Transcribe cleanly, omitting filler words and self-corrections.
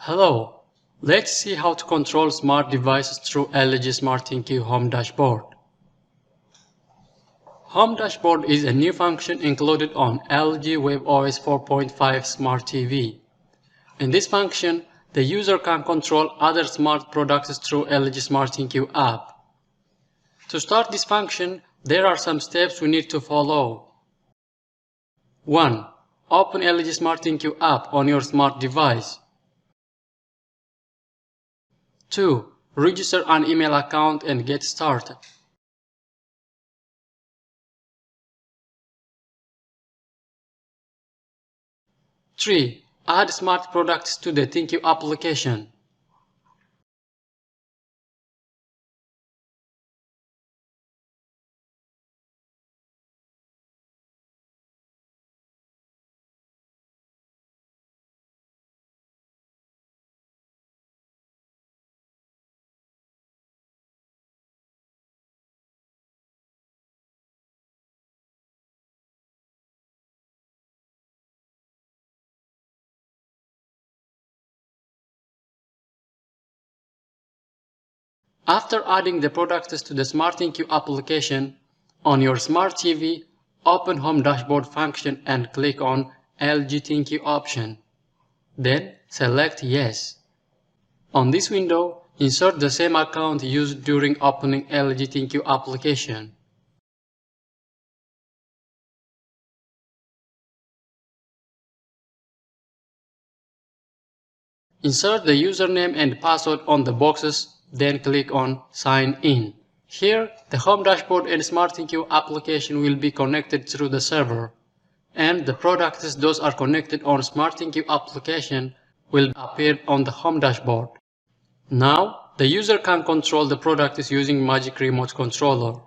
Hello, let's see how to control smart devices through LG Smart ThinQ Home Dashboard. Home Dashboard is a new function included on LG webOS 4.5 Smart TV. In this function, the user can control other smart products through LG Smart ThinQ app. To start this function, there are some steps we need to follow. 1. Open LG Smart ThinQ app on your smart device. 2. Register an email account and get started. 3. Add smart products to the ThinQ application. 'After adding the products to the Smart ThinQ application, on your Smart TV, open Home Dashboard function and click on LG ThinQ option. Then select Yes. On this window, insert the same account used during opening LG ThinQ application. Insert the username and password on the boxes, then click on Sign In. Here, the Home Dashboard and Smart ThinQ application will be connected through the server, and the products those are connected on Smart ThinQ application will appear on the Home Dashboard. Now, the user can control the products using Magic Remote Controller.